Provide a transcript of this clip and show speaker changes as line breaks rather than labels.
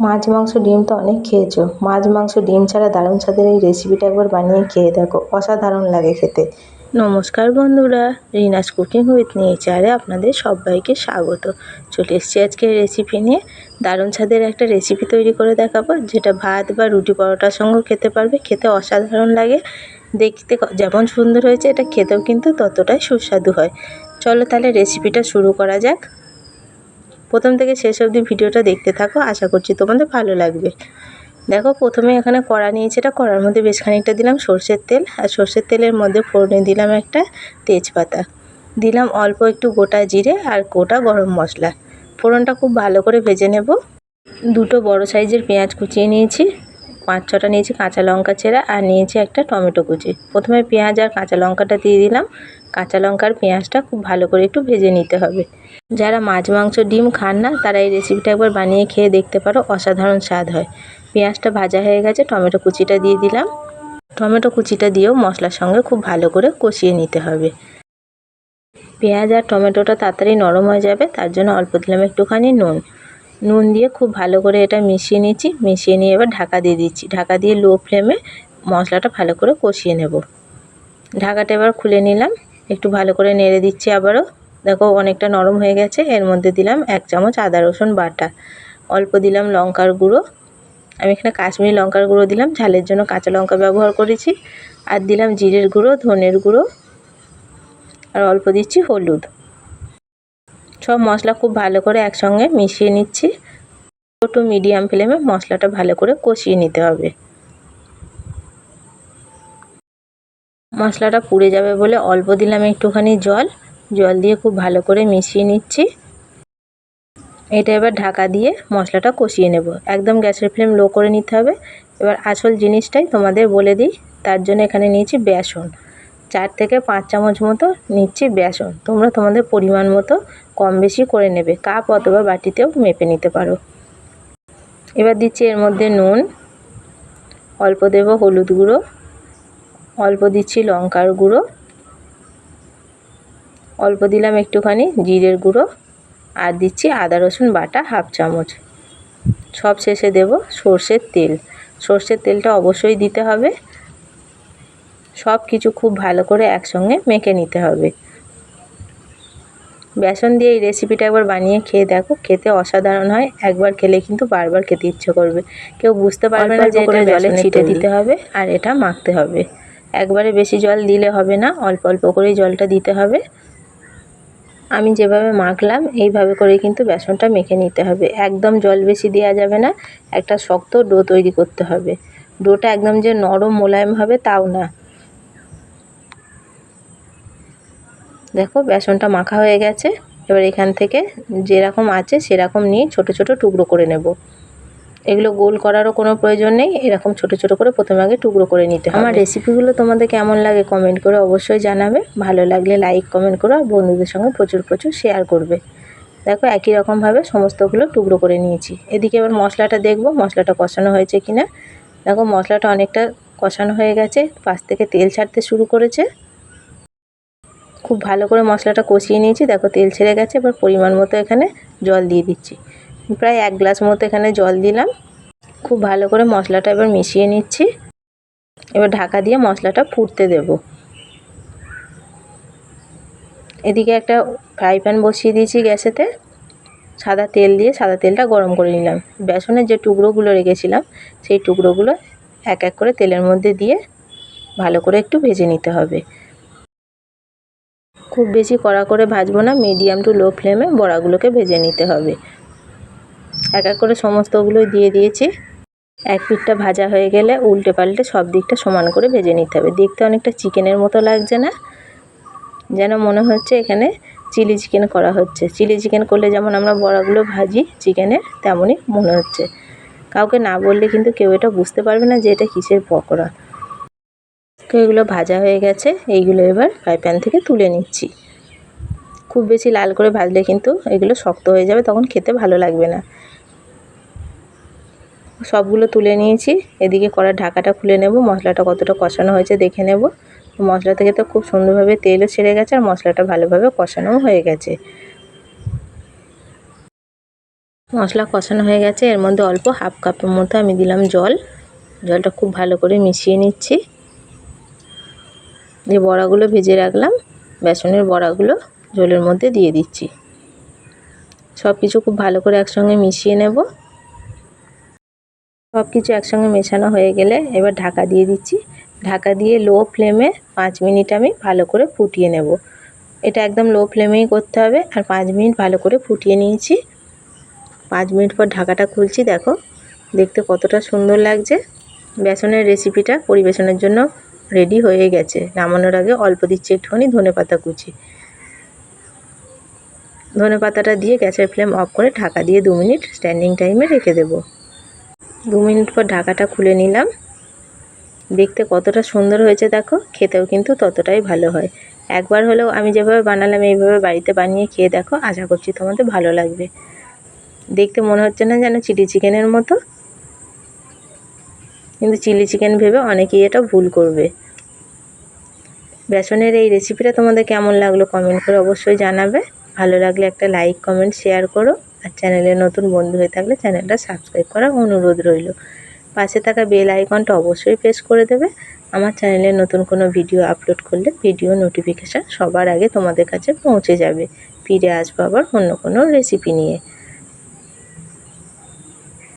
মাছ মাংস ডিম তো অনেক খেয়েছো, মাছ মাংস ডিম ছাড়া দারুণ স্বাদের এই রেসিপিটা একবার বানিয়ে খেয়ে দেখো, অসাধারণ লাগে খেতে। নমস্কার বন্ধুরা, রিনাস কুকিং উইথ নেচারে আপনাদের সবাইকে স্বাগত। চলে এসেছি আজকে রেসিপি নিয়ে। দারুণ স্বাদের একটা রেসিপি তৈরি করে দেখাবো, যেটা ভাত বা রুটি পরোটার সঙ্গেও খেতে পারবে। খেতে অসাধারণ লাগে, দেখতে যেমন সুন্দর হয়েছে এটা খেতেও কিন্তু ততটাই সুস্বাদু হয়। চলো তাহলে রেসিপিটা শুরু করা যাক। প্রথম থেকে শেষ অবধি ভিডিওটা দেখতে থাকো, আশা করছি তোমাদের ভালো লাগবে। দেখো, প্রথমে এখানে কড়া নিয়েছি, এটা কড়ার মধ্যে বেশ খানিকটা দিলাম সর্ষের তেল, আর সর্ষের তেলের মধ্যে ফোড়নে দিলাম একটা তেজপাতা, দিলাম অল্প একটু গোটা জিরে আর গোটা গরম মশলা। ফোড়নটা খুব ভালো করে ভেজে নেব। দুটো বড় সাইজের পেঁয়াজ কুচিয়ে নিয়েছি, 5-6টা নিয়েছি কাঁচা লঙ্কা চেরা, আর নিয়েছি একটা টমেটো কুচি। প্রথমে পেঁয়াজ আর কাঁচা লঙ্কাটা দিয়ে দিলাম। কাঁচা লঙ্কার পেঁয়াজটা খুব ভালো করে একটু ভেজে নিতে হবে। যারা মাছ মাংস ডিম খান না তারা এই রেসিপিটা একবার বানিয়ে খেয়ে দেখতে পারো, অসাধারণ স্বাদ হয়। পেঁয়াজটা ভাজা হয়ে গেছে, টমেটো কুচিটা দিয়ে দিলাম। টমেটো কুচিটা দিয়েও মশলার সঙ্গে খুব ভালো করে কষিয়ে নিতে হবে। পেঁয়াজ আর টমেটোটা তাড়াতাড়ি নরম হয়ে যাবে, তার জন্য অল্প দিলাম একটুখানি নুন দিয়ে খুব ভালো করে এটা মিশিয়ে নিচ্ছি। মিশিয়ে নিয়ে এবার ঢাকা দিয়ে দিচ্ছি। ঢাকা দিয়ে লো ফ্লেমে মশলাটা ভালো করে কষিয়ে নেব। ঢাকাটা এবার খুলে নিলাম, একটু ভালো করে নেড়ে দিচ্ছি আবারও। দেখো অনেকটা নরম হয়ে গেছে। এর মধ্যে দিলাম 1 চামচ আদা রসুন বাটা, অল্প দিলাম লঙ্কার গুঁড়ো। আমি এখানে কাশ্মীরি লঙ্কার গুঁড়ো দিলাম, ঝালের জন্য কাঁচা লঙ্কা ব্যবহার করেছি। আর দিলাম জিরের গুঁড়ো, ধনের গুঁড়ো, আর অল্প দিচ্ছি হলুদ। সব মশলা খুব ভালো করে একসঙ্গে মিশিয়ে নিচ্ছি। লো টু মিডিয়াম ফ্লেমে মশলাটা ভালো করে কষিয়ে নিতে হবে। মশলাটা পুড়ে যাবে বলে অল্প দিলাম একটুখানি জল দিয়ে খুব ভালো করে মিশিয়ে নিচ্ছি। এটা এবার ঢাকা দিয়ে মশলাটা কষিয়ে নেব। একদম গ্যাসের ফ্লেম লো করে নিতে হবে। এবার আসল জিনিসটাই তোমাদের বলে দিই, তার জন্য এখানে নিয়েছি বেসন। 4 থেকে 5 চামচ মতো নিচ্ছি বেসন। তোমরা তোমাদের পরিমাণ মতো কম বেশি করে নেবে, কাপ অথবা বাটিতেও মেপে নিতে পারো। এবার দিচ্ছি এর মধ্যে নুন, অল্প দেব হলুদ গুঁড়ো, অল্প দিচ্ছি লঙ্কার গুঁড়ো, অল্প দিলাম একটুখানি জিরের গুঁড়ো, আর দিচ্ছি আদা রসুন বাটা 1/2 চামচ। সব শেষে দেব সর্ষের তেল। সর্ষের তেলটা অবশ্যই দিতে হবে। সব কিছু খুব ভালো করে একসঙ্গে মেখে নিতে হবে। বেসন দিয়ে এই রেসিপিটা একবার বানিয়ে খেয়ে দেখো, খেতে অসাধারণ হয়। একবার খেলে কিন্তু বারবার খেতে ইচ্ছে করবে। কেউ বুঝতে পারবে না যে এটা জলে ছিটে দিতে হবে আর এটা মাখতে হবে। একবারে বেশি জল দিলে হবে না, অল্প অল্প করেই জলটা দিতে হবে। আমি যেভাবে মাখলাম এইভাবে করে কিন্তু বেসনটা মেখে নিতে হবে। একদম জল বেশি দেওয়া যাবে না, একটা শক্ত ডো তৈরি করতে হবে। ডোটা একদম যে নরম মোলায়েম হবে তাও না। দেখো বেসনটা মাখা হয়ে গেছে। এবার এখান থেকে যেরকম আছে সেরকম নিয়ে ছোট ছোট টুকরো করে নেব। এগুলো গোল করারও কোনো প্রয়োজন নেই, এরকম ছোট ছোট করে প্রথমে আগে টুকরো করে নিতে হবে। আমার রেসিপিগুলো তোমাদের কেমন লাগে কমেন্ট করে অবশ্যই জানাবে। ভালো লাগলে লাইক কমেন্ট করো, আর বন্ধুদের সঙ্গে প্রচুর প্রচুর শেয়ার করবে। দেখো একই রকমভাবে সমস্তগুলো টুকরো করে নিয়েছি। এদিকে এবার মশলাটা দেখব, মশলাটা কষানো হয়েছে কিনা। দেখো মশলাটা অনেকটা কষানো হয়ে গেছে, পাশ থেকে তেল ছাড়তে শুরু করেছে। খুব ভালো করে মশলাটা কষিয়ে নিয়েছি। দেখো তেল ছেড়ে গেছে। এবার পরিমাণ মতো এখানে জল দিয়ে দিচ্ছি, প্রায় 1 গ্লাস মতো এখানে জল দিলাম। খুব ভালো করে মশলাটা এবার মিশিয়ে নিচ্ছি। এবার ঢাকা দিয়ে মশলাটা ফুটতে দেব। এদিকে একটা ফ্রাই প্যান বসিয়ে দিয়েছি গ্যাসেতে। সাদা তেল দিয়ে সাদা তেলটা গরম করে নিলাম। বেসনের যে টুকরোগুলো রেখেছিলাম সেই টুকরোগুলো এক এক করে তেলের মধ্যে দিয়ে ভালো করে একটু ভেজে নিতে হবে। খুব বেশি কড়া করে ভাজবো না, মিডিয়াম টু লো ফ্লেমে বড়াগুলোকে ভেজে নিতে হবে। এক এক করে সমস্তগুলোই দিয়ে দিয়েছি। এক পিঠটা ভাজা হয়ে গেলে উল্টে পাল্টে সব দিকটা সমান করে ভেজে নিতে হবে। দেখতে অনেকটা চিকেনের মতো লাগছে না? যেন মনে হচ্ছে এখানে চিলি চিকেন করা হচ্ছে। চিলি চিকেন করলে যেমন আমরা বড়াগুলো ভাজি চিকেনের, তেমনই মনে হচ্ছে। কাউকে না বললে কিন্তু কেউ এটা বুঝতে পারবে না যে এটা কিসের পকোড়া। তো এগুলো ভাজা হয়ে গেছে, এইগুলো এবার ফ্রাই প্যান থেকে তুলে নিচ্ছি। খুব বেশি লাল করে ভাজলে কিন্তু এগুলো শক্ত হয়ে যাবে, তখন খেতে ভালো লাগবে না। সবগুলো তুলে নিয়েছি। এদিকে কড়ার ঢাকাটা খুলে নেব, মশলাটা কতটা কষানো হয়েছে দেখে নেব। মশলা থেকে তো খুব সুন্দরভাবে তেলও ছেড়ে গেছে, আর মশলাটা ভালোভাবে কষানোও হয়ে গেছে। মশলা কষানো হয়ে গেছে, এর মধ্যে অল্প হাফ কাপের মতো আমি দিলাম জল। জলটা খুব ভালো করে মিশিয়ে নিচ্ছি। যে বড়াগুলো ভেজে রাখলাম, বেসনের বড়াগুলো জলের মধ্যে দিয়ে দিচ্ছি। সব কিছু খুব ভালো করে একসঙ্গে মিশিয়ে নেব। সব কিছু একসঙ্গে মেশানো হয়ে গেলে এবার ঢাকা দিয়ে দিচ্ছি। ঢাকা দিয়ে লো ফ্লেমে 5 মিনিট আমি ভালো করে ফুটিয়ে নেব। এটা একদম লো ফ্লেমেই করতে হবে। আর 5 মিনিট ভালো করে ফুটিয়ে নিয়েছি। 5 মিনিট পর ঢাকাটা খুলছি, দেখো দেখতে কতটা সুন্দর লাগছে। বেসনের রেসিপিটা পরিবেশনের জন্য রেডি হয়ে গেছে। নামানোর আগে অল্প দিচ্ছি একটুখানি ধনেপাতা কুচি। ধনেপাতাটা দিয়ে গ্যাসের ফ্লেম অফ করে ঢাকা দিয়ে 2 মিনিট স্ট্যান্ডিং টাইমে রেখে দেব। 2 মিনিট পর ঢাকাটা খুলে নিলাম। দেখতে কতটা সুন্দর হয়েছে দেখো, খেতেও কিন্তু ততটাই ভালো হয়। একবার হলেও আমি যেভাবে বানালাম এইভাবে বাড়িতে বানিয়ে খেয়ে দেখো, আশা করছি তোমাদের ভালো লাগবে। দেখতে মনে হচ্ছে না যেন চিলি চিকেনের মতো, কিন্তু চিলি চিকেন ভেবে অনেকেই এটা ভুল করবে। বেসনের এই রেসিপিটা তোমাদের কেমন লাগলো কমেন্ট করে অবশ্যই জানাবে। ভালো লাগলে একটা লাইক কমেন্ট শেয়ার করো। আর চ্যানেলে নতুন বন্ধু হয়ে থাকলে চ্যানেলটা সাবস্ক্রাইব করার অনুরোধ রইল। পাশে থাকা বেল আইকনটা অবশ্যই প্রেস করে দেবে। আমার চ্যানেলে নতুন কোনো ভিডিও আপলোড করলে ভিডিও নোটিফিকেশান সবার আগে তোমাদের কাছে পৌঁছে যাবে। ফিরে আসবো আবার অন্য কোনো রেসিপি নিয়ে।